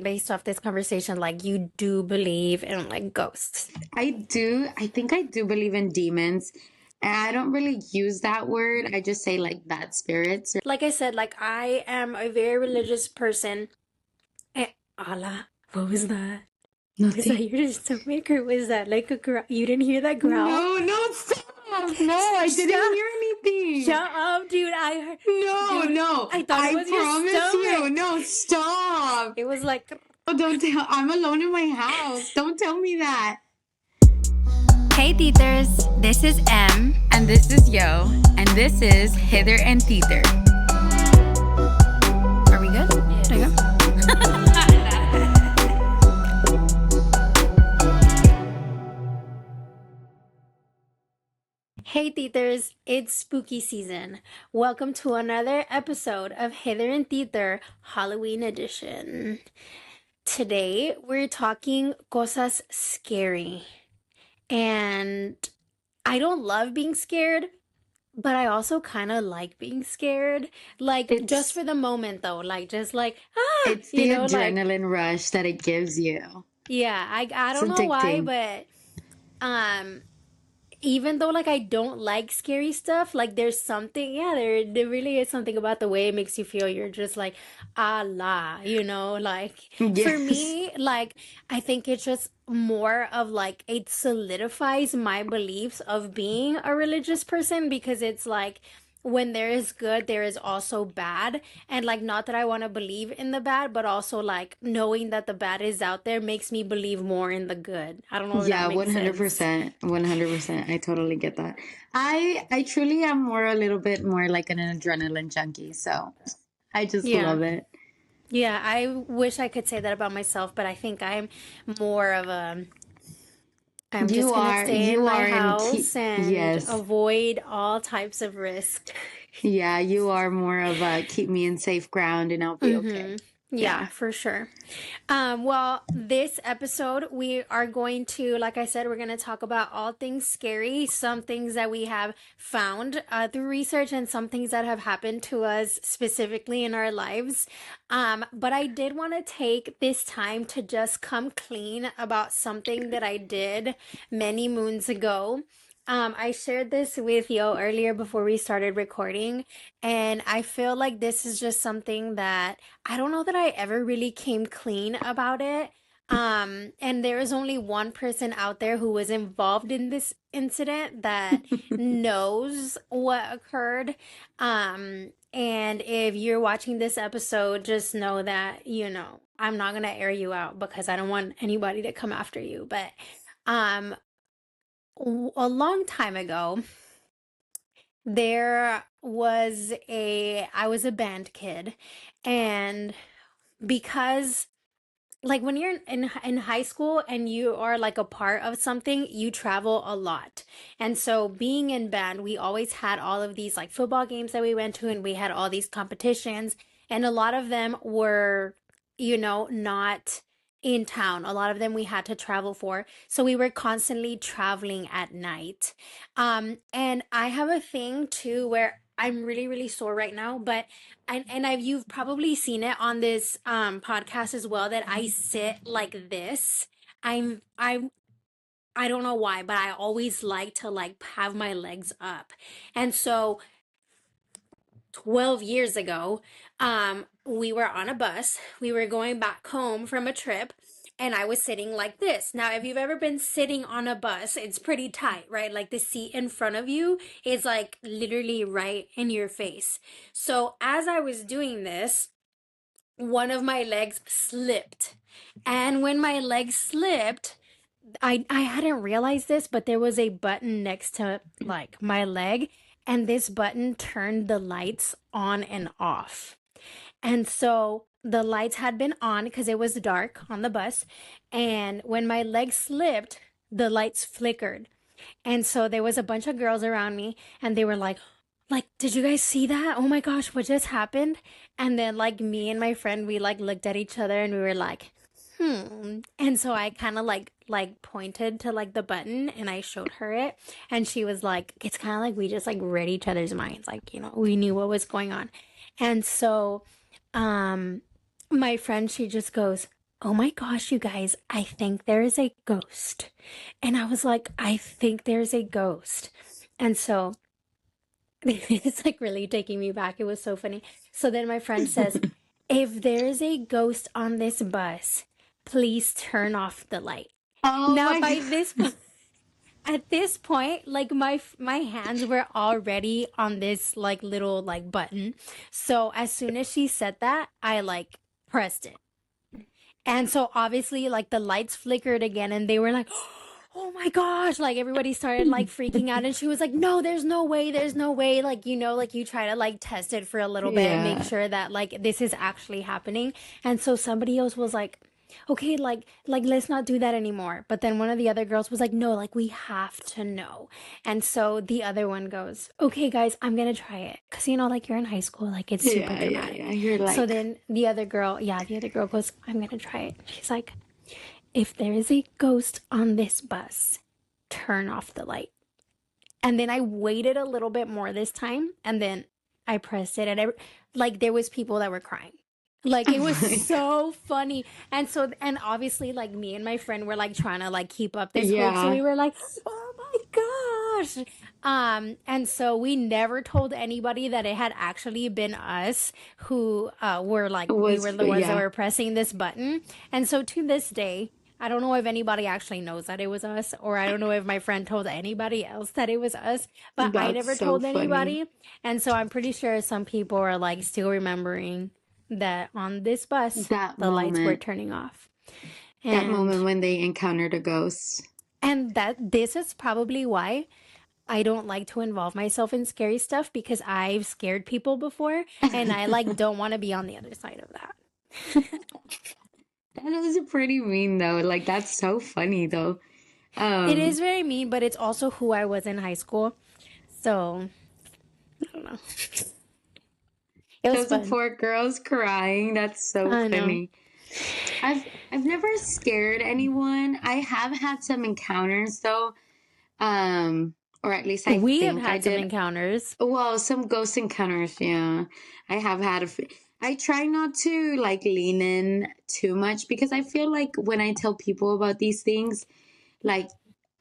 based off this conversation, like you do believe in like ghosts. I do. I think I do believe in demons. And I don't really use that word. I just say like bad spirits. Like I said, like I am a very religious person. And Allah, what was that? Was that Nothing. your stomach or was that like a growl? You didn't hear that growl? No, stop. No, I didn't Stop. hear anything. Shut up, dude. I heard. No, Dude, no. I thought it was your promise you. stomach. No, stop. It was like. Oh, don't tell. I'm alone in my house. Don't tell me that. Hey Tithers, this is M. And this is Yo. And this is Hither and Tither. Are we good? Yeah. There you go. Hey Tithers, it's spooky season. Welcome to another episode of Hither and Tither Halloween edition. Today we're talking cosas scary. And I don't love being scared, but I also kind of like being scared. Like just for the moment though, like just like It's the like adrenaline rush that it gives you. yeah, I don't know why, but even though like I don't like scary stuff, like there's something, there really is something about the way it makes you feel. You're just like, Allah, like for Yes. me, like I think it's just more of like it solidifies my beliefs of being a religious person because it's like when there is good, there is also bad. And like, not that I want to believe in the bad, but also like knowing that the bad is out there makes me believe more in the good. I don't know if Yeah, that makes sense. 100%. 100%. I totally get that. I truly am a little bit more like an adrenaline junkie. So I just Yeah. love it. Yeah, I wish I could say that about myself, but I think I'm more of a I'm just You gonna are, stay in you my are house and yes. avoid all types of risk. Yeah, you are more of a keep me in safe ground and I'll be okay. Yeah, for sure. Well, this episode, we are going to, like I said, we're going to talk about all things scary, some things that we have found through research and some things that have happened to us specifically in our lives. But I did want to take this time to just come clean about something that I did many moons ago. I shared this with Yo earlier before we started recording, and I feel like this is just something that I don't know that I ever really came clean about it. And there is only one person out there who was involved in this incident that knows what occurred. And if you're watching this episode, just know that, I'm not gonna air you out because I don't want anybody to come after you. But um a long time ago, I was a band kid, and because like when you're in high school and you are like a part of something, you travel a lot. And so being in band, we always had all of these like football games that we went to, and we had all these competitions, and a lot of them were, not in town. A lot of them we had to travel for. So we were constantly traveling at night. And I have a thing too where I'm really, really sore right now, but you've probably seen it on this podcast as well that I sit like this. I don't know why, but I always like to like have my legs up. And so 12 years ago, we were on a bus. We were going back home from a trip, and I was sitting like this. Now, if you've ever been sitting on a bus, it's pretty tight, right? Like the seat in front of you is like literally right in your face. So as I was doing this, one of my legs slipped. And when my leg slipped, I hadn't realized this, but there was a button next to like my leg, and this button turned the lights on and off. And so the lights had been on because it was dark on the bus, and when my leg slipped, the lights flickered. And so there was a bunch of girls around me, and they were like, did you guys see that? Oh my gosh, what just happened? And then like me and my friend, we like looked at each other and we were like, And so I kind of like pointed to like the button and I showed her it, and she was like, it's kind of like we just like read each other's minds, like, we knew what was going on. And so my friend, she just goes, oh my gosh, you guys, I think there is a ghost. And I was like, I think there's a ghost. And so it's like really taking me back. It was so funny. So then my friend says, if there is a ghost on this bus, please turn off the light. Oh Now, my by God. this at this point, like my hands were already on this like little like button. So as soon as she said that, I like pressed it. And so obviously like the lights flickered again and they were like, "Oh my gosh." Like everybody started like freaking out and she was like, "No, there's no way. There's no way." Like, you know, like you try to like test it for a little bit and make Yeah. sure that like this is actually happening. And so somebody else was like, okay, like let's not do that anymore. But then one of the other girls was like, no, like we have to know. And so the other one goes, okay, guys, I'm gonna try it. Cause you know, like you're in high school, like it's super Yeah, yeah, dramatic. yeah. You're So like, then the other girl, yeah, the other girl goes, I'm gonna try it. She's like, if there is a ghost on this bus, turn off the light. And then I waited a little bit more this time, and then I pressed it, and like there was people that were crying. Like it oh was my God. so funny. And so and obviously like me and my friend were like trying to like keep up this hope. So Yeah. we were like, "Oh my gosh." And so we never told anybody that it had actually been us who were like we were the ones that Yeah. were pressing this button. And so to this day, I don't know if anybody actually knows that it was us, or I don't know if my friend told anybody else that it was us, but I That's never so told funny. anybody. And so I'm pretty sure some people are like still remembering that on this bus, That the lights were moment. turning off. That And moment when they encountered a ghost. that this is probably why I don't like to involve myself in scary stuff because I've scared people before and I like don't want to be on the other side of that. That was pretty mean though. Like that's so funny though. It is Um, very mean, but it's also who I was in high school. So, I don't know. It was those are fun. poor girls crying. That's so I know. funny. I've never scared anyone. I have had some encounters though. Or at least I We have think I had some did. encounters. Well, some ghost encounters, yeah. I have had I try not to like lean in too much because I feel like when I tell people about these things, like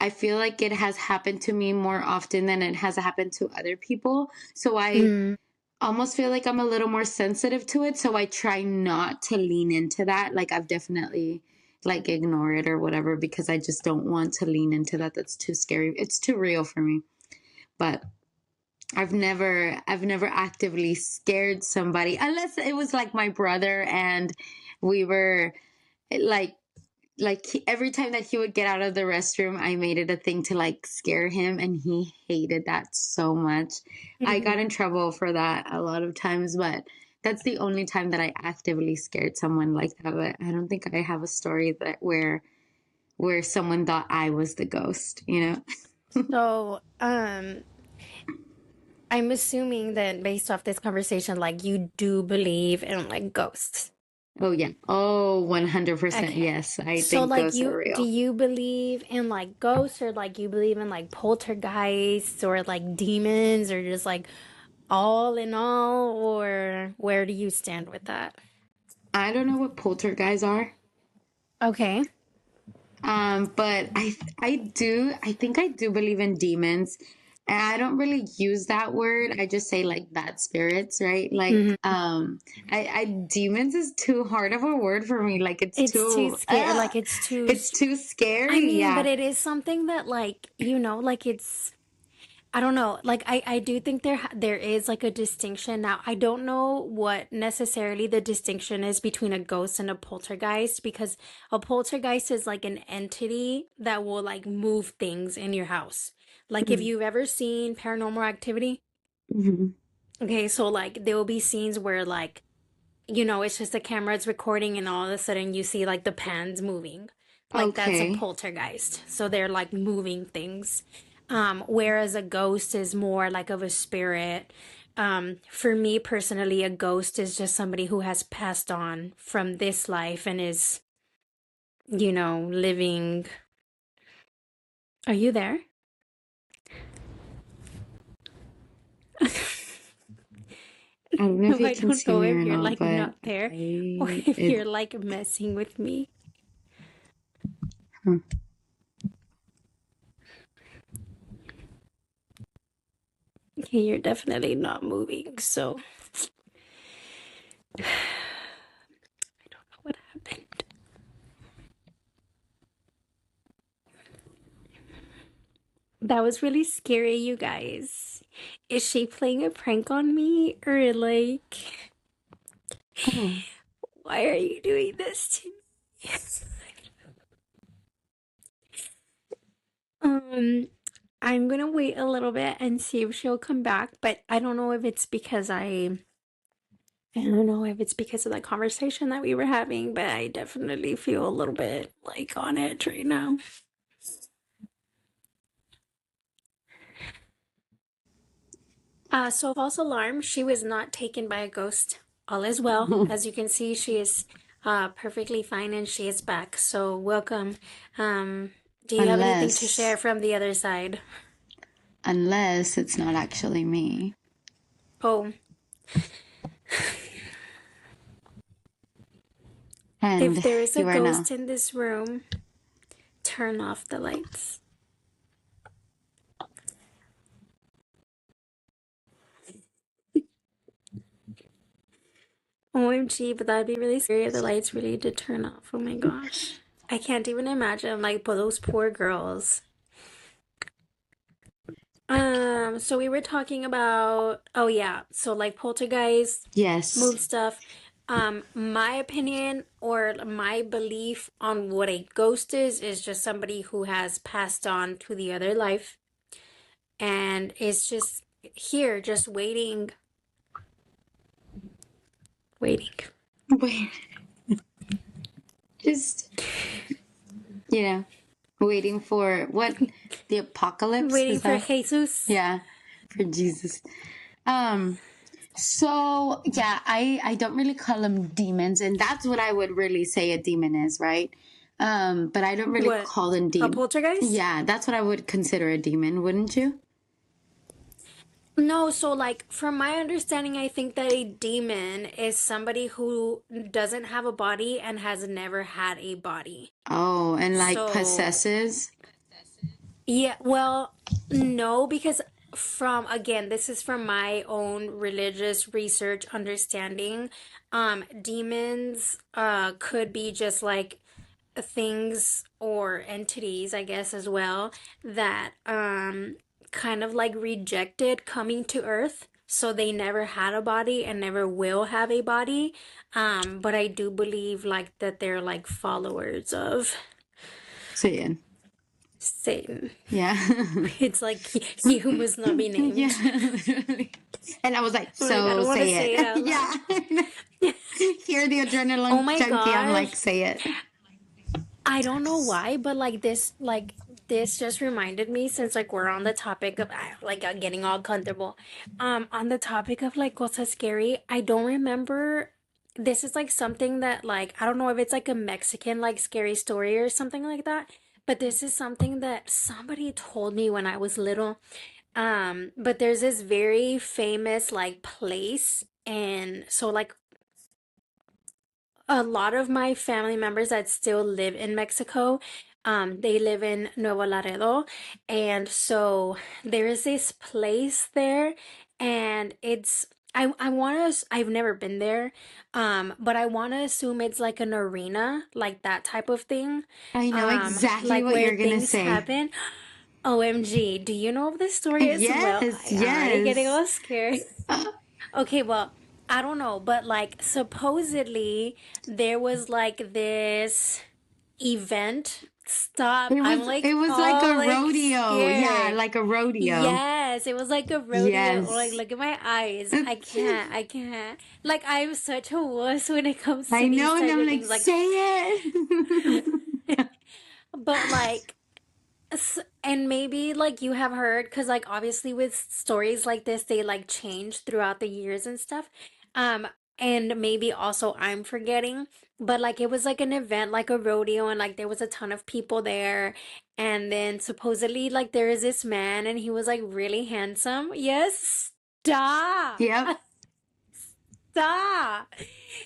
I feel like it has happened to me more often than it has happened to other people. So I Mm, almost feel like I'm a little more sensitive to it. So I try not to lean into that. Like I've definitely like ignore it or whatever because I just don't want to lean into that. That's too scary. It's too real for me. But I've never actively scared somebody unless it was like my brother and we were like every time that he would get out of the restroom, I made it a thing to like scare him and he hated that so much. I got mhm. in trouble for that a lot of times, but that's the only time that I actively scared someone like that. But I don't think I have a story that where someone thought I was the ghost, you know? So, I'm assuming that based off this conversation, like you do believe in like ghosts. Oh yeah. Oh, 100%. Okay. Yes, I So think like ghosts are you do real. you believe in like ghosts or like you believe in like poltergeists or like demons or just like all in all or where do you stand with that? I don't know what poltergeists are. Okay. But I think I do believe in demons. And I don't really use that word. I just say like bad spirits, right? Like, Hmm. I demons is too hard of a word for me. Like It's too scary. Like it's too it's too I scary. mean, but Yeah. it is something that like, you know, like it's I don't know. Like I do think there is like a distinction. Now, I don't know what necessarily the distinction is between a ghost and a poltergeist because a poltergeist is like an entity that will like move things in your house. Like if you've ever seen Paranormal Activity, Mm-hmm. okay, so like there will be scenes where like you know, it's just the camera's recording and all of a sudden you see like the pans moving. Like that's a Okay. poltergeist. So they're like moving things. Whereas a ghost is more like of a spirit. For me personally, a ghost is just somebody who has passed on from this life and is, you know, living. Are you there? I don't know if you I can don't see know me if or you're not, like but not there or if it, you're like messing with me. huh. Okay, you're definitely not moving, so I don't know what happened. That was really scary, you guys. Is she playing a prank on me or like Oh, why are you doing this to me? Um, I'm gonna wait a little bit and see if she'll come back, but I don't know if it's because I don't know if it's because of the conversation that we were having, but I definitely feel a little bit like on edge right now. So false alarm, she was not taken by a ghost. All is well. As you can see, she is perfectly fine and she is back. So welcome. Do you have anything to share from the other side? unless it's not actually me. Oh, And if there is a you are now. ghost in this room, turn off the lights. OMG, but that'd be really scary if the lights really did turn off. Oh my gosh. I can't even imagine, like, for those poor girls. So we were talking about, oh yeah, so like poltergeist, Yes. move stuff. My opinion or my belief on what a ghost is just somebody who has passed on to the other life and is just here, just waiting. Wait. Just, waiting for what? The apocalypse? Waiting Is for that? Jesus. Yeah, for Jesus. So yeah, I don't really call them demons, and that's what I would really say a demon is, right? But I don't really What? call them A demons. poltergeist? Yeah, that's what I would consider a demon, wouldn't you? No, so like from my understanding, I think that a demon is somebody who doesn't have a body and has never had a body. Oh, and like So, possesses. yeah, well, no, because again, this is from my own religious research understanding. Demons could be just like things or entities, I guess, as well, that kind of like rejected coming to Earth. So they never had a body and never will have a body. But I do believe like that they're like followers of Satan. Satan. Yeah. It's like he who must not be named. Yeah, literally. And I was like, I'm like, I so don't want to say say it. it out loud. Yeah. Hear the adrenaline Oh my junkie. I'm like, gosh. say it. I don't know why, but this just reminded me since like we're on the topic of getting all comfortable. On the topic of like cosas scary, I don't remember. This is like something that like I don't know if it's like a Mexican like scary story or something like that, but this is something that somebody told me when I was little. But there's this very famous like place, and so like a lot of my family members that still live in Mexico, they live in Nuevo Laredo. And so there is this place there, and I want to, I've never been there, but I want to assume it's like an arena, like that type of thing, I know exactly like what where you're going to things say. happen. OMG, do you know of this story as well? Yes, I'm already getting yes. all scared. Okay, well, I don't know, but like supposedly there was like this event. Stop. I'm like It was like all a like rodeo. Yeah, scared. like a rodeo. Yes, it was like a rodeo. Like, Yes. look at my eyes. I can't. I can't. Like, I'm such a wuss when it comes I to these know, and type I'm of like, things. Like, say it. but like, and maybe like you have heard, because like obviously with stories like this, they like change throughout the years and stuff. Um, and maybe also I'm forgetting, but like it was like an event, like a rodeo, and like there was a ton of people there. And then supposedly like there is this man, and he was like really handsome. Yes, stop. Yep. Stop.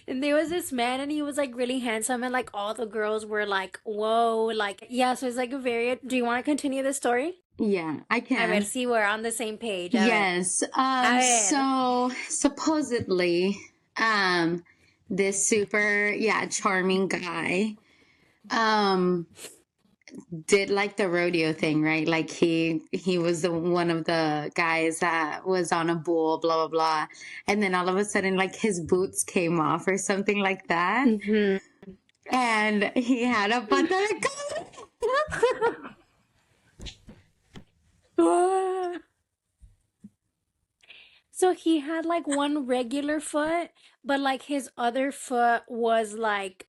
And there was this man, and he was like really handsome, and like all the girls were like, whoa, like, yeah, so it's like a very, do you want to continue the story? Yeah, I A ver can. si we're on the same page. A ver. Yes. A ver. So supposedly, this super, charming guy, did like the rodeo thing, right? Like he was one of the guys that was on a bull, blah blah blah, and then all of a sudden, like his boots came off or something like that, and he had a pata de cabra. So he had like one regular foot, but like his other foot was like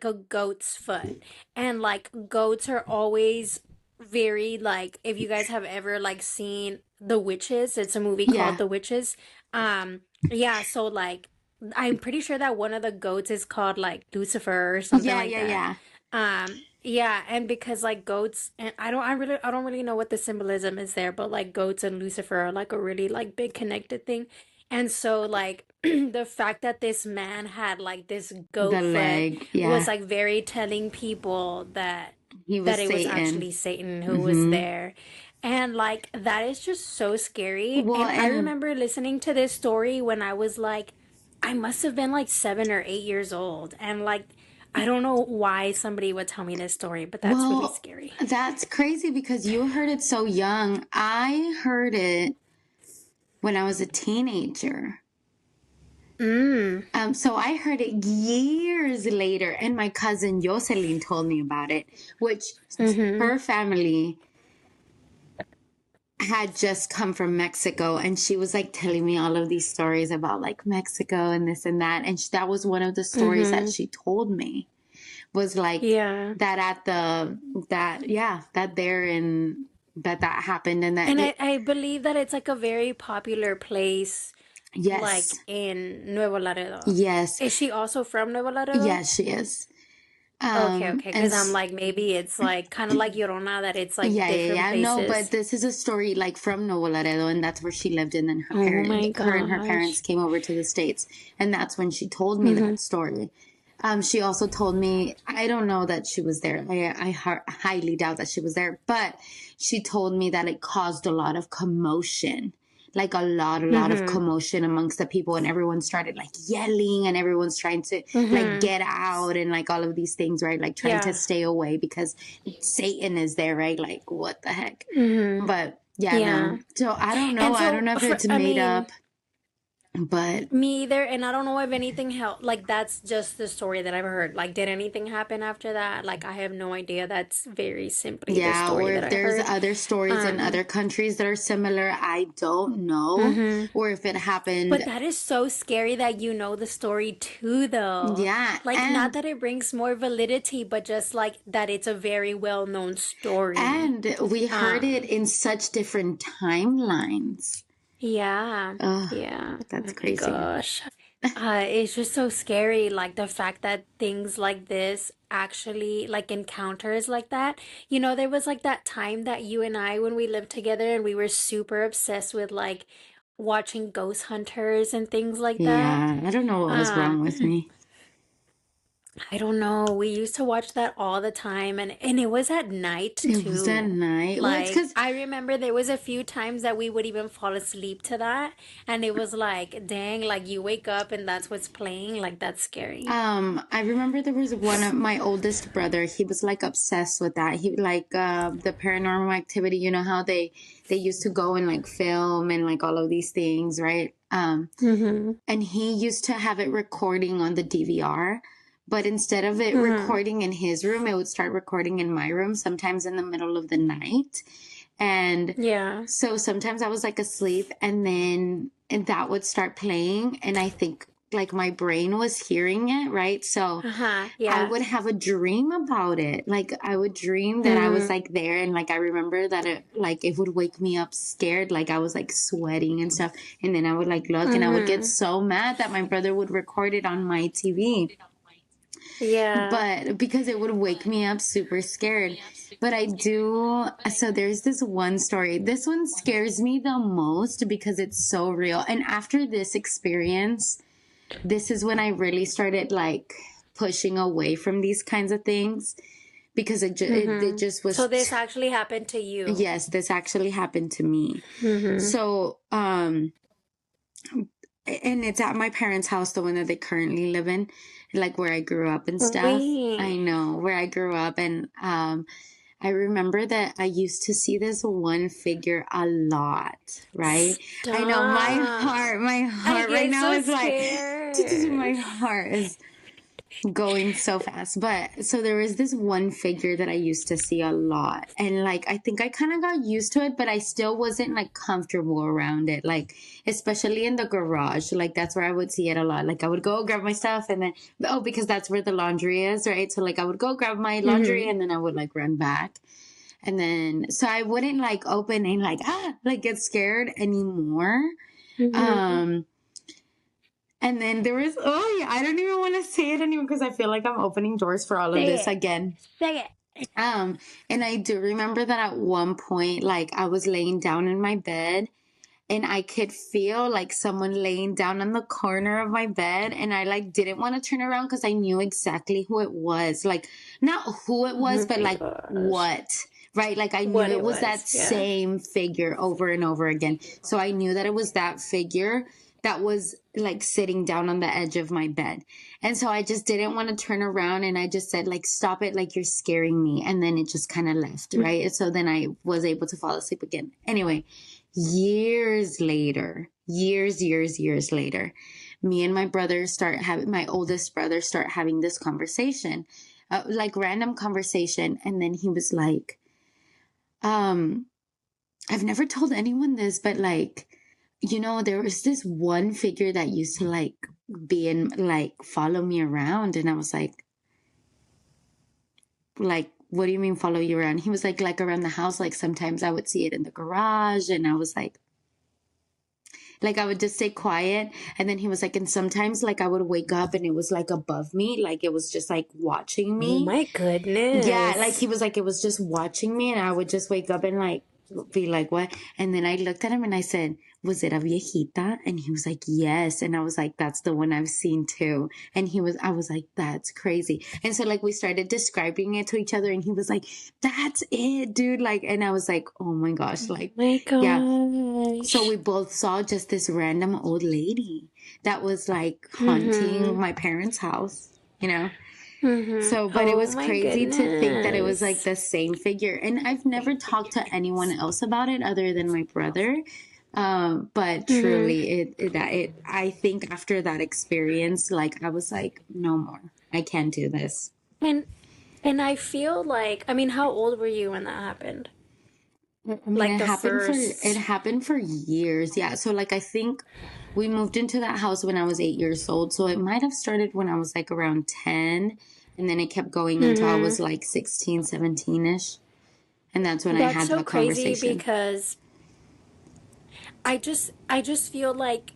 a goat's foot. And like goats are always very like, if you guys have ever like seen The Witches, it's a movie Yeah. called The Witches. Yeah, so like I'm pretty sure that one of the goats is called like Lucifer or something Yeah, like yeah, that. yeah. Yeah, and because like goats, and I don't really know what the symbolism is there, but like goats and Lucifer are like a really like big connected thing. And so like the fact that this man had like this goat The foot leg, yeah. was like very telling people that He was it was Satan. actually Satan who was there. And like that is just so scary. Well, and I and- remember listening to this story when I was like, I must have been like 7 or 8 years old. And like I don't know why somebody would tell me this story, but that's really scary. That's crazy because you heard it so young. I heard it when I was a teenager. So I heard it years later, and my cousin Jocelyn told me about it, which her family had just come from Mexico, and she was like telling me all of these stories about like Mexico and this and that, and that was one of the stories that she told me, was like that at that there in that happened, and that And I believe that it's like a very popular place, yes, like in Nuevo Laredo. yes, Is she also from Nuevo Laredo? yes, she is. Okay, And because I'm like, maybe it's like kind of like Llorona, that it's like yeah, different places. No, but this is a story like from Nuevo Laredo, and that's where she lived, and then her parents, her and her parents came over to the States, and that's when she told me that story. She also told me, I don't know that she was there. I highly doubt that she was there, but she told me that it caused a lot of commotion. Like a lot of commotion amongst the people, and everyone started like yelling, and everyone's trying to like get out, and like all of these things, right? Like trying to stay away because Satan is there, right? Like what the heck? But no. So I don't know. I don't know if it's made up, but me either. And I don't know if anything helped. Like that's just the story that I've heard. Like, did anything happen after that? Like, I have no idea. That's very simply the story or that if there's I heard. other stories in other countries that are similar, I don't know. Or if it happened. But that is so scary that you know the story too, though. Yeah, Like, and- not that it brings more validity, but just like that it's a very well known story. And we heard it in such different timelines. Yeah. Ugh, Yeah. that's Oh my crazy. gosh. It's just so scary. Like the fact that things like this actually, like encounters like that. You know, there was like that time that you and I, when we lived together, and we were super obsessed with like watching ghost hunters and things like that. Yeah, I don't know what was wrong with me. I don't know. We used to watch that all the time, and it was at night too. It was at night. Well, it's Like 'cause- I remember there was a few times that we would even fall asleep to that, and it was like, dang, like you wake up and that's what's playing. Like that's scary. I remember there was one of my oldest brother. He was like obsessed with that. He like the paranormal activity. You know how they used to go and like film and like all of these things, right? And he used to have it recording on the DVR. But instead of it recording in his room, it would start recording in my room, sometimes in the middle of the night. And Yeah. so sometimes I was like asleep, and that would start playing. And I think like my brain was hearing it, right? So Yeah. I would have a dream about it. Like I would dream that I was like there, and like I remember that it would wake me up scared, like I was like sweating and stuff. And then I would like look, and I would get so mad that my brother would record it on my TV. Yeah. But because it would wake me up super scared. But so there's this one story. This one scares me the most because it's so real. And after this experience, this is when I really started like pushing away from these kinds of things because it just was. So this actually happened to you. Yes, this actually happened to me. So, and it's at my parents' house, the one that they currently live in, like where I grew up and stuff. Wait. I know where I grew up. And I remember that I used to see this one figure a lot, right? Stop. I know my heart right now is scared. like, my heart is going so fast. But so there was this one figure that I used to see a lot, and like I think I kind of got used to it, but I still wasn't like comfortable around it, like especially in the garage. Like that's where I would see it a lot. Like I would go grab my stuff and then because that's where the laundry is, right? So like I would go grab my laundry and then I would like run back. And then so I wouldn't like open and like get scared anymore. And then there was, I don't even want to say it anymore because I feel like I'm opening doors for all of this again. Say it. And I do remember that at one point, like I was laying down in my bed and I could feel like someone laying down on the corner of my bed. And I like didn't want to turn around because I knew exactly who it was. Like not who it was, but like what, right? Like I knew it was that same figure over and over again. So I knew that it was that figure that was like sitting down on the edge of my bed. And so I just didn't want to turn around and I just said like, stop it. Like you're scaring me. And then it just kind of left. Right. And so then I was able to fall asleep again. Anyway, years later, me and my brother my oldest brother start having this conversation, like random conversation. And then he was like, I've never told anyone this, but like, you know, there was this one figure that used to like be in like follow me around. And I was like, what do you mean follow you around? He was like around the house. Like sometimes I would see it in the garage and I was like I would just stay quiet. And then he was like, and sometimes like I would wake up and it was like above me. Like it was just like watching me. Oh my goodness. Yeah. Like he was like, it was just watching me and I would just wake up and like be like, what? And then I looked at him and I said, was it a viejita? And he was like, yes. And I was like, that's the one I've seen too. And I was like, that's crazy. And so like we started describing it to each other and he was like, that's it, dude. Like, and I was like, oh my gosh, like, my gosh. Yeah. So we both saw just this random old lady that was like haunting my parents' house, you know? So, but it was crazy to think that it was like the same figure. And I've never talked to anyone else about it other than my brother. But truly I think after that experience, like I was like, no more, I can't do this. And I feel like, I mean, how old were you when that happened? I mean, like it happened for years. Yeah. So like, I think we moved into that house when I was 8 years old. So it might've started when I was like around 10 and then it kept going until I was like 16, 17-ish. And that's when I had that conversation. That's so crazy because I just feel like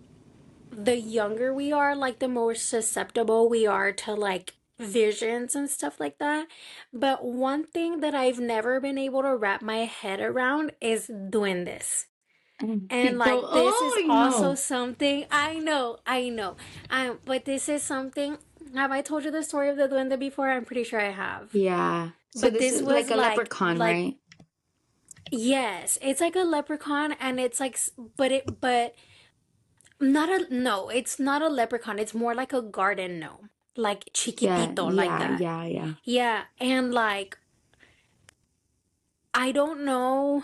the younger we are, like the more susceptible we are to like visions and stuff like that. But one thing that I've never been able to wrap my head around is duendes. And like this is also something I know. But this is something. Have I told you the story of the duende before? I'm pretty sure I have. Yeah. So this is like a leprechaun, right? Yes, it's like a leprechaun, and it's like, but not a no. It's not a leprechaun. It's more like a garden gnome, like chiquitito, like that. Yeah, and like I don't know.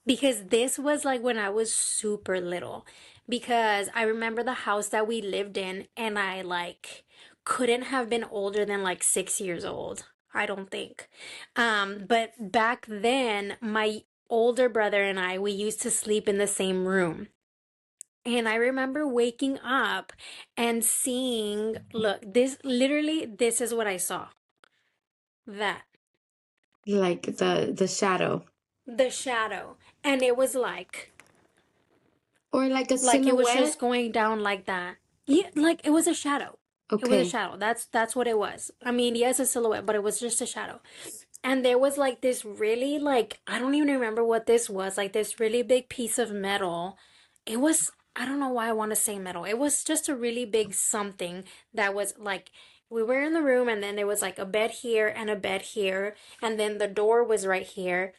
Because this was like when I was super little. Because I remember the house that we lived in and I like couldn't have been older than like 6 years old. I don't think. But back then, my older brother and I, we used to sleep in the same room. And I remember waking up and seeing, look, this is what I saw. That. Like the shadow. The shadow. And it was like, or like a silhouette? Like it was just going down like that. Yeah, like it was a shadow. Okay. It was a shadow. That's what it was. I mean, yes, a silhouette, but it was just a shadow. And there was like this really like, I don't even remember what this was, like this really big piece of metal. It was I don't know why I want to say metal. It was just a really big something that was like, we were in the room and then there was like a bed here and a bed here, and then the door was right here.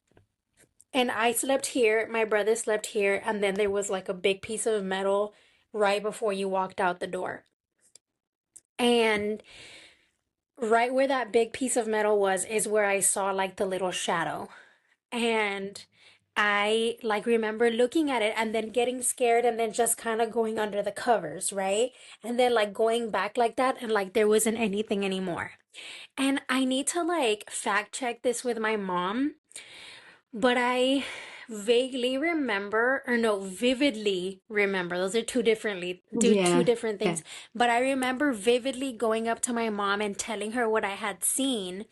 And I slept here, my brother slept here, and then there was like a big piece of metal right before you walked out the door. And right where that big piece of metal was is where I saw like the little shadow. And I like remember looking at it and then getting scared and then just kind of going under the covers, right? And then like going back like that and like there wasn't anything anymore. And I need to like fact check this with my mom, but I vaguely remember, or no, vividly remember. Those are two Yeah. different Yeah. things. But I remember vividly going up to my mom and telling her what I had seen.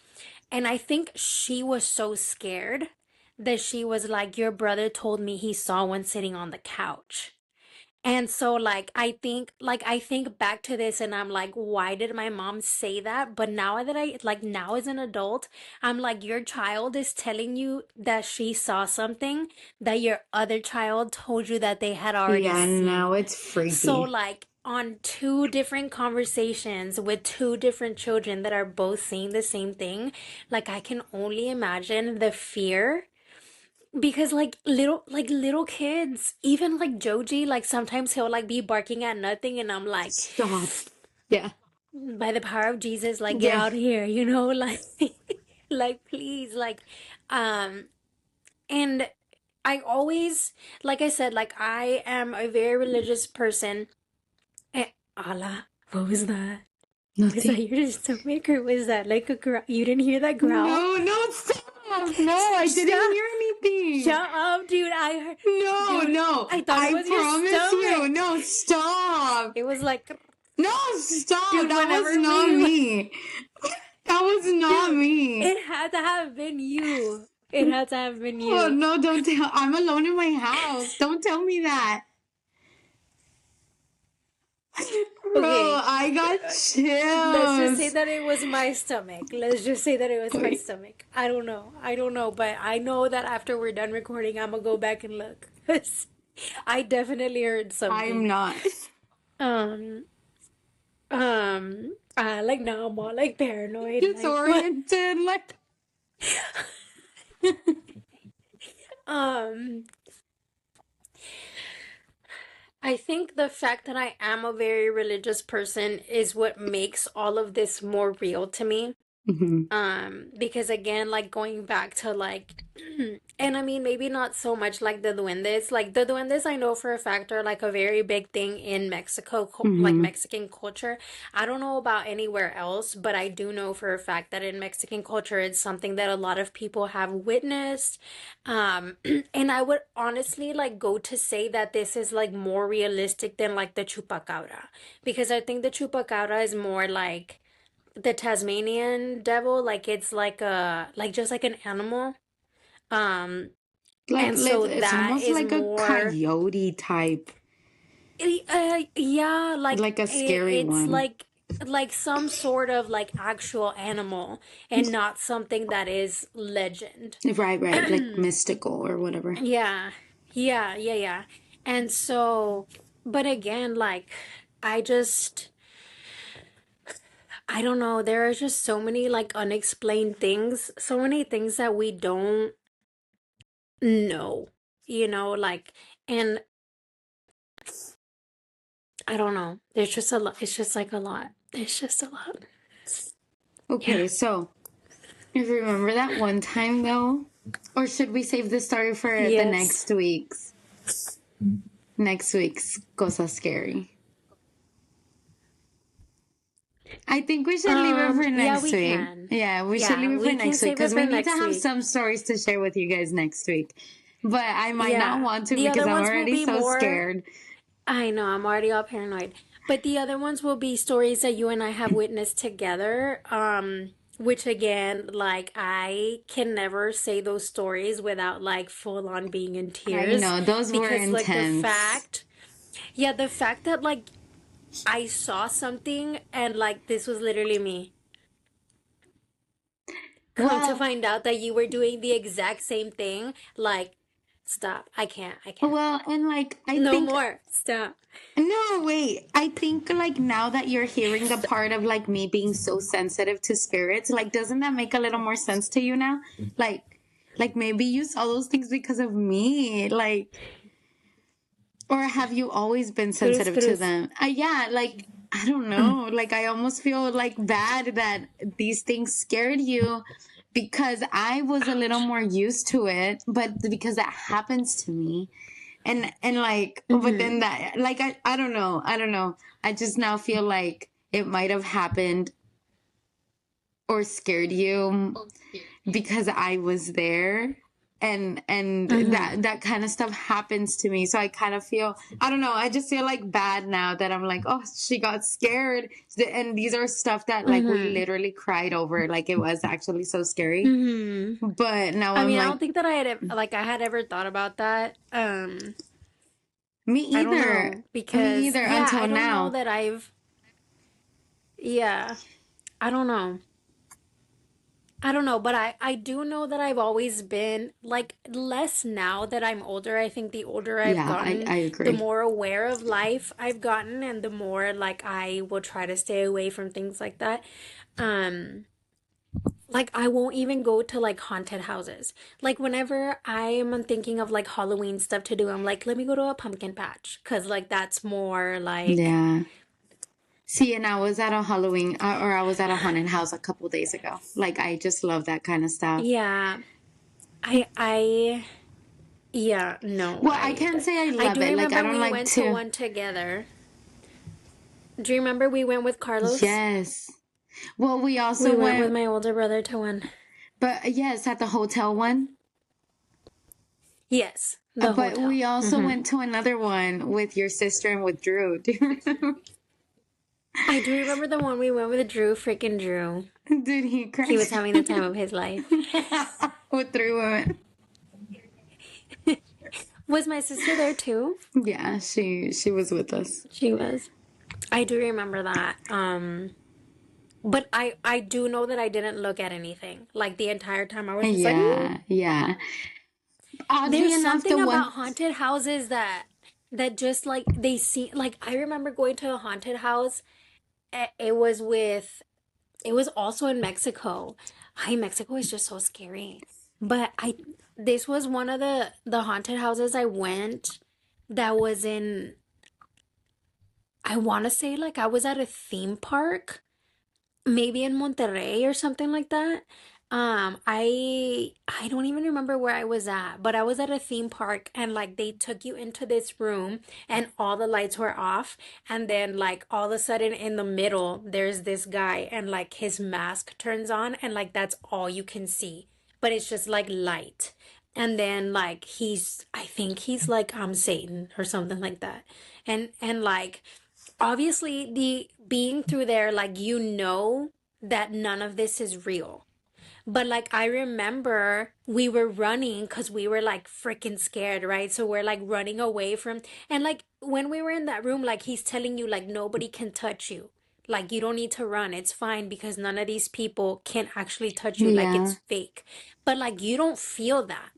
And I think she was so scared that she was like, your brother told me he saw one sitting on the couch. And so I think back to this and I'm like, why did my mom say that? But now that now as an adult, I'm like, your child is telling you that she saw something that your other child told you that they had already Yeah, now seen. it's freaky. So like on two different conversations with two different children that are both saying the same thing, like I can only imagine the fear, because little kids, even like Joji, like sometimes he'll like be barking at nothing and I'm like, Stop. Yeah. by the power of Jesus, like get Yeah. out here, like like please, and I always, like I said, like I am a very religious person. Allah, what was that? Was that Nothing. your stomach, or was that like a growl? You didn't hear that growl? No, stop. No, I didn't hear anything. Shut up, dude. I heard. No, Dude, no. I thought it was your promise you. stomach. No, stop. It was like, No, stop. dude, That was whenever not me. That was not dude, me. it had to have been you. It had to have been you. Oh, no, don't tell. I'm alone in my house. Don't tell me that. Bro, Okay. I got chills. Let's just say that it was my stomach. Let's just say that it was my stomach. I don't know. But I know that after we're done recording, I'm gonna go back and look. I definitely heard something. I'm not. Like now I'm all like paranoid. Disoriented, like. I think the fact that I am a very religious person is what makes all of this more real to me. Because again, like going back to like, and I mean, maybe not so much like the duendes. Like the duendes, I know for a fact are like a very big thing in Mexico, like Mexican culture. I don't know about anywhere else, but I do know for a fact that in Mexican culture, it's something that a lot of people have witnessed. And I would honestly like go to say that this is like more realistic than like the chupacabra, because I think the chupacabra is more like the Tasmanian devil, like it's like just like an animal. And so It's that almost is like more a coyote type. yeah, Like a scary it's one. like some sort of like actual animal and not something that is legend. Right, like mystical or whatever. Yeah. And so, but again, like I don't know, there are just so many like unexplained things, so many things that we don't know, like, and I don't know. There's just a lot. It's just like a lot. It's just a lot. Okay, so if you remember that one time though, or should we save the story for the Yes. next week's Cosa Scary? I think we should leave it for next we week. can. Yeah, we Yeah, should leave it we for can next week save it because for we need to next have week. some stories to share with you guys next week. But I might Yeah. not want to The because other I'm ones will already be so more- scared. I know, I'm already all paranoid. But the other ones will be stories that you and I have witnessed together. Which again, like I can never say those stories without like full on being in tears. know, those were because like intense. the fact that like I saw something and like this was literally me. Come to Well, find out that you were doing the exact same thing, like Stop. I can't. I can't. Well, and like, I No think, more. Stop. no, wait, I think like now that you're hearing the part of like me being so sensitive to spirits, like, doesn't that make a little more sense to you now? Like maybe you saw those things because of me, like, or have you always been sensitive to them? Yeah, like, I don't know. Like, I almost feel like bad that these things scared you because I was a little more used to it, but because that happens to me. And like, but then that, like, I don't know. I don't know. I just now feel like it might have happened or scared you because I was there. And that kind of stuff happens to me. So I kind of feel, I don't know, I just feel like bad now that I'm like, oh, she got scared. And these are stuff that like we literally cried over. Like it was actually so scary. But now I mean, I like, don't think that I had ever thought about that. me either. I don't know, because Me either yeah, until I don't now. know that yeah, I don't know. I don't know, but I do know that I've always been like less now that I'm older. I think the older I've Yeah, I gotten, the agree. more aware of life I've gotten, and the more like I will try to stay away from things like that. Um, like I won't even go to like haunted houses. Like whenever I am thinking of like Halloween stuff to do, I'm like, let me go to a pumpkin patch, because like that's more like Yeah. See, and I was at a Halloween or I was at a haunted house a couple days ago. Like, I just love that kind of stuff. yeah. I yeah, no. Well, I can't say I I love do it. Like, I remember don't we like went to to. one together. Do you remember we went with Carlos? Yes. Well, we also We went with went, my older brother to one. but yes, at the hotel one. Yes, the But hotel. we also went to another one with your sister and with Drew. Do you remember? I do remember the one we went with Drew, freaking Drew. Dude, he cried. He was having the time of his life. With 3 women. Was my sister there too? Yeah, she was with us. She was. I do remember that. But I do know that I didn't look at anything. Like the entire time I was just like, Yeah, yeah. Oddly there's enough, something the one. about haunted houses that just like they seem like I remember going to a haunted house. It was also in Mexico. Hi, Mexico is just so scary. But this was one of the haunted houses I went that was in, I want to say like I was at a theme park, maybe in Monterrey or something like that. I don't even remember where I was at, but I was at a theme park and like they took you into this room and all the lights were off, and then like all of a sudden in the middle there's this guy and like his mask turns on and like that's all you can see, but it's just like light. And then like I think he's like Satan or something like that. And like obviously the being through there, like you know that none of this is real. But like I remember we were running because we were like freaking scared, right? So we're like running away from, and like when we were in that room, like he's telling you like nobody can touch you. Like you don't need to run. It's fine because none of these people can actually touch you. Like Yeah. it's fake. But like you don't feel that.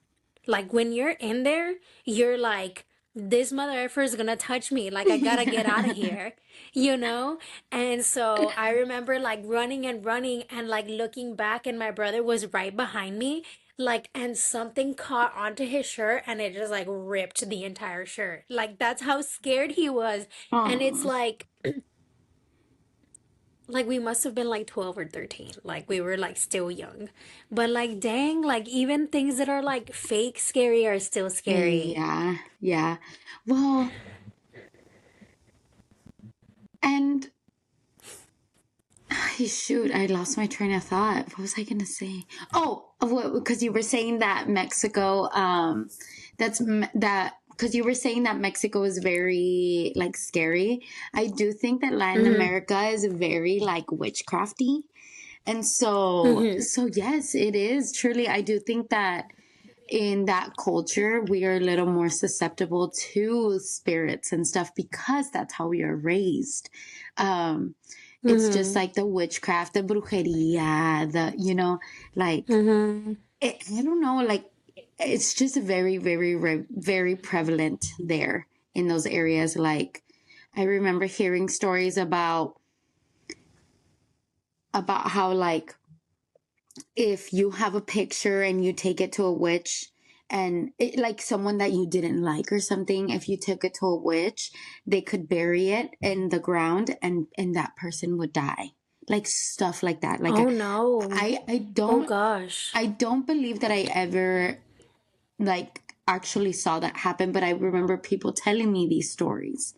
Like when you're in there, you're like, this mother effer is gonna touch me. Like I gotta get out of here, you know? And so I remember like running and running and like looking back, and my brother was right behind me. Like, and something caught onto his shirt and it just like ripped the entire shirt. Like that's how scared he was. And it's Aw. like we must have been like 12 or 13. Like we were like still young. But like dang, like even things that are like fake scary are still scary. Yeah, yeah. Well, and shoot, I lost my train of thought. What was I gonna say? Oh, because you were saying that Mexico, because you were saying that Mexico is very like scary. I do think that Latin America is very like witchcrafty. And so yes, it is truly. I do think that in that culture, we are a little more susceptible to spirits and stuff because that's how we are raised. It's just like the witchcraft, the brujeria, like, I don't know, like, it's just very, very, very prevalent there in those areas. Like, I remember hearing stories about how, like, if you have a picture and you take it to a witch, and like someone that you didn't like or something, if you took it to a witch, they could bury it in the ground, and that person would die. Like stuff like that. Like, Oh no. I Oh don't gosh. I don't believe that I ever like actually saw that happen, but I remember people telling me these stories.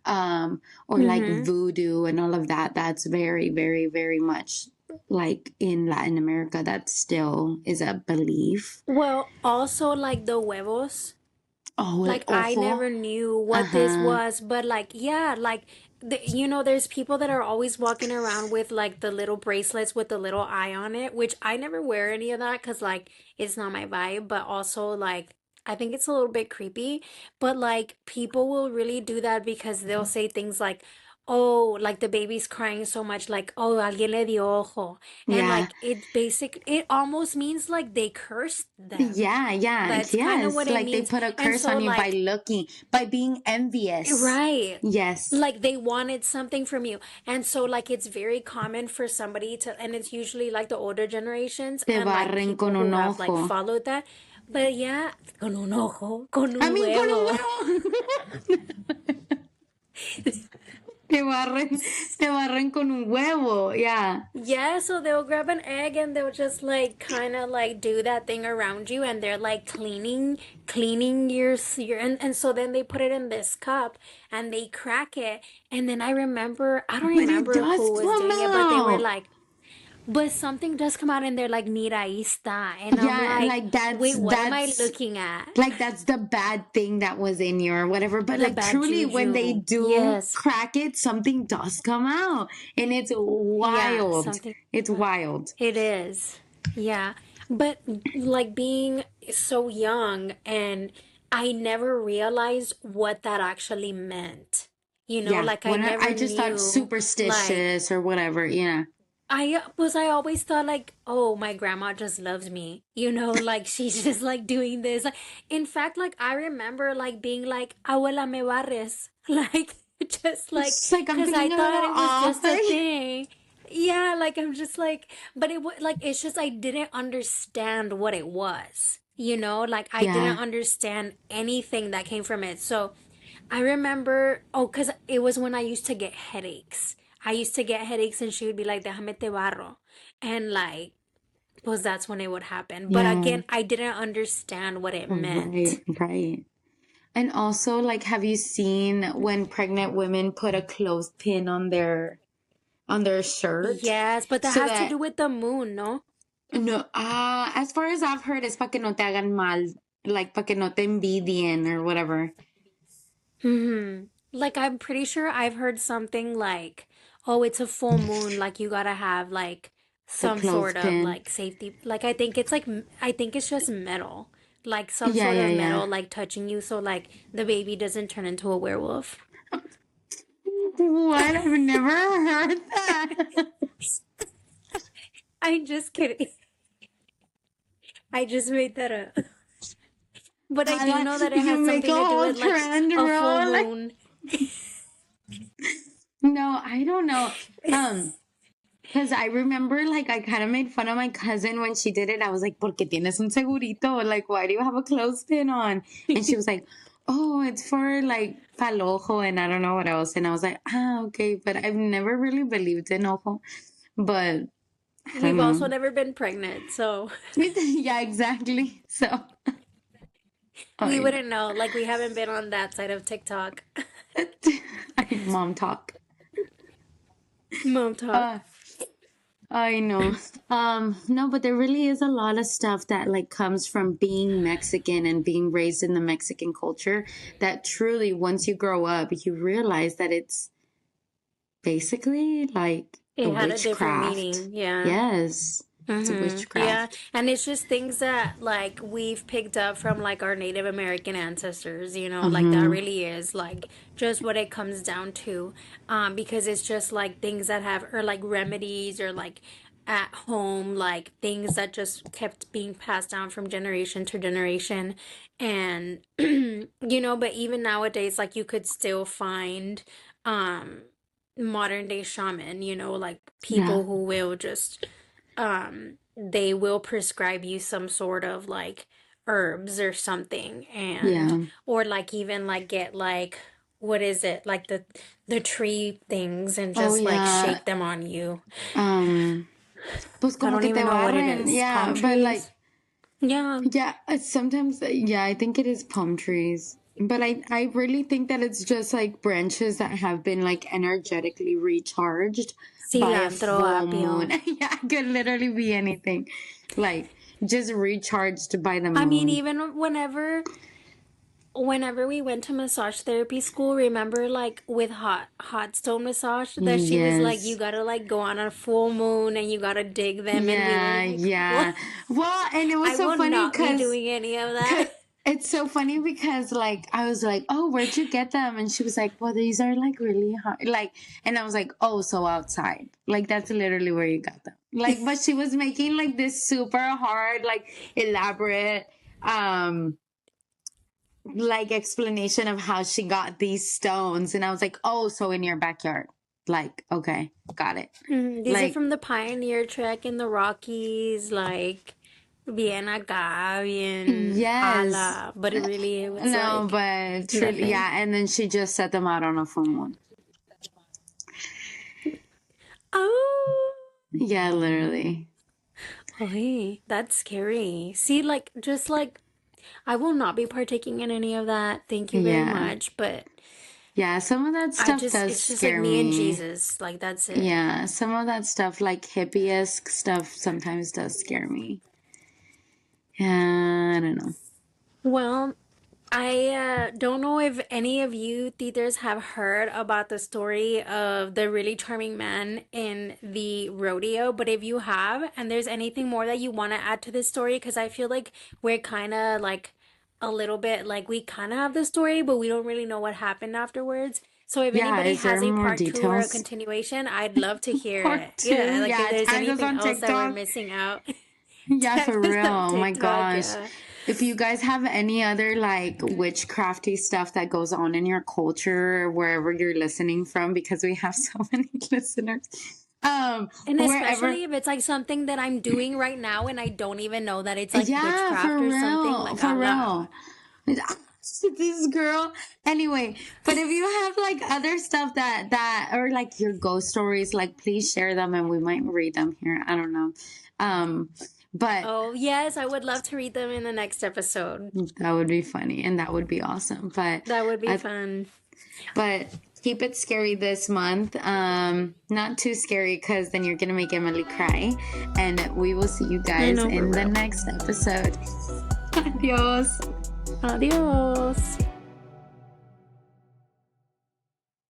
Or like voodoo and all of that. That's very, very, very much like in Latin America, that still is a belief. Well, also like the huevos. Oh, Like el I ojo. never knew what this Uh-huh. was, but like yeah, like there's people that are always walking around with like the little bracelets with the little eye on it, which I never wear any of that because like it's not my vibe, but also like I think it's a little bit creepy. But like people will really do that because they'll say things like, oh, like the baby's crying so much, like, oh, alguien le dio ojo. And Yeah. like it almost means like they cursed them. Yeah, yeah, That's kind of yes. what it Like they means. put a And curse so on you by like looking, by being envious. right. Yes. Like they wanted something from you. And so like it's very common for somebody to, and it's usually like the older generations Te and like barren people con who un have like ojo. followed that. But yeah, con un ojo, con I un mean, con un huevo. huevo. Te barren con un huevo. Yeah. Yeah, so they'll grab an egg and they'll just like kind of like do that thing around you and they're like cleaning your and so then they put it in this cup and they crack it and then I don't But it remember does who was come doing it, but they were out. like, but something does come out and they're like, mira, ahí está. And I'm Yeah, like, like that's wait, what am I that's looking at? like that's the bad thing that was in you or whatever. But The like bad truly, when they juju. do Yes. crack it, something does come out, and it's Yeah, wild. something. It's wild. It is. Yeah. But like being so young and I never realized what that actually meant. You know, Yeah, like I when never I just thought knew like superstitious or whatever. Yeah, I always thought like, oh, my grandma just loves me. You know, like she's just like doing this. Like, in fact, like I remember like being like, abuela me barres. Like just like it's like I'm because I feeling a thought little it was off. just a thing. Yeah, like I'm just like, but it was like it's just I didn't understand what it was. You know, like I Yeah. didn't understand anything that came from it. So I remember, oh, because it was when I used to get headaches. I used to get headaches and she would be like, déjame te barro. And like, pues that's when it would happen. But Yeah. again, I didn't understand what it Right. meant. Right. And also, like, have you seen when pregnant women put a clothespin on their shirt Yes, but that so has to that do with the moon, no? no, as far as I've heard, es para que no te hagan mal, like para que no te envidien or whatever. Mm-hmm. Like, I'm pretty sure I've heard something like, oh, it's a full moon. Like, you gotta have like The some sort of clothespin. like safety. Like, I think it's just metal. Like, some Yeah, sort yeah, of yeah. metal, like touching you. So, like, the baby doesn't turn into a werewolf. What? I've never heard that. I'm just kidding. I just made that up. But I do know that it You has make something a to do whole with like trend, a full bro. Like, moon. no, I don't know. Because I remember, like, I kind of made fun of my cousin when she did it. I was like, ¿por qué tienes un segurito? Like, why do you have a clothespin on? And she was like, oh, it's for, like, pal ojo and I don't know what else. And I was like, ah, okay. But I've never really believed in ojo. But I don't We've also know. never been pregnant, so Yeah, exactly. So, we I know. wouldn't know. Like we haven't been on that side of TikTok. Mom talk. Mom talk. Uh, I know. No, but there really is a lot of stuff that like comes from being Mexican and being raised in the Mexican culture that truly once you grow up, you realize that it's basically like a It had a different witchcraft. meaning, yeah. Yes. It's a Yeah, witchcraft. and it's just things that like we've picked up from like our Native American ancestors, you know, like that really is like just what it comes down to, because it's just like things that have or like remedies or like at home, like things that just kept being passed down from generation to generation. And, but even nowadays, like you could still find um, modern day shaman, like Yeah. people who will just, they will prescribe you some sort of like herbs or something. And, Yeah. or like even like get like, what is it? Like the tree things and Oh just like yeah. shake them on you. Pues I como don't que te even know what it barren. is. Palm Yeah, but like, trees? Yeah. yeah, sometimes, yeah, I think it is palm trees. But I really think that it's just like branches that have been like energetically recharged by a Cilantro, full apio. moon. Yeah, it could literally be anything. Like, just recharged by the I mean, moon. even whenever we went to massage therapy school, remember like with hot stone massage that she was like, you Yes. gotta like go on a full moon and you gotta dig them, and we were Yeah, like, what? yeah. Well, and it was I so will funny not be because doing any of that. it's so funny because like I was like, "Oh, where'd you get them?" And she was like, "Well, these are like really hard." Like, and I was like, "Oh, so outside." Like that's literally where you got them. Like, but she was making like this super hard, like elaborate like explanation of how she got these stones, and I was like, "Oh, so in your backyard." Like, okay, got it. These are Like, from the Pioneer Trek in the Rockies, like bien acá, bien yes. ala, but it was No, like but truly, nothing. yeah. And then she just set them out on a full moon. Oh, Yeah, literally. hey, that's scary. See, like, just like, I will not be partaking in any of that. Thank you very Yeah. much. But Yeah, some of that stuff does it's just like scare me and me. Jesus. Like, that's it. Yeah, some of that stuff, like hippie-esque stuff, sometimes does scare me. Yeah, I don't know. Well, I don't know if any of you theaters have heard about the story of the really charming man in the rodeo, but if you have, and there's anything more that you want to add to this story, because I feel like we're kind of like a little bit like we kind of have the story, but we don't really know what happened afterwards. So if Yeah, anybody is there has a more part two or a details? continuation, I'd love to hear it. Part Yeah, two, like if yeah, there's tag us anything on else that we're TikTok. missing out, Yeah, tag for us real. on Oh my TikTok. gosh. Yeah. If you guys have any other like witchcrafty stuff that goes on in your culture or wherever you're listening from, because we have so many listeners. And Wherever, especially if it's like something that I'm doing right now and I don't even know that it's like yeah, witchcraft for or something, real. like For Allah. real. This girl. Anyway, but if you have like other stuff that or like your ghost stories, like please share them and we might read them here. I don't know. But Oh, yes, I would love to read them in the next episode. that would be funny and that would be awesome. That would be I, fun. but keep it scary this month. Not too scary because then you're gonna make Emily cry. And we will see you I guys know, for in the real. next episode. Adios. Adios.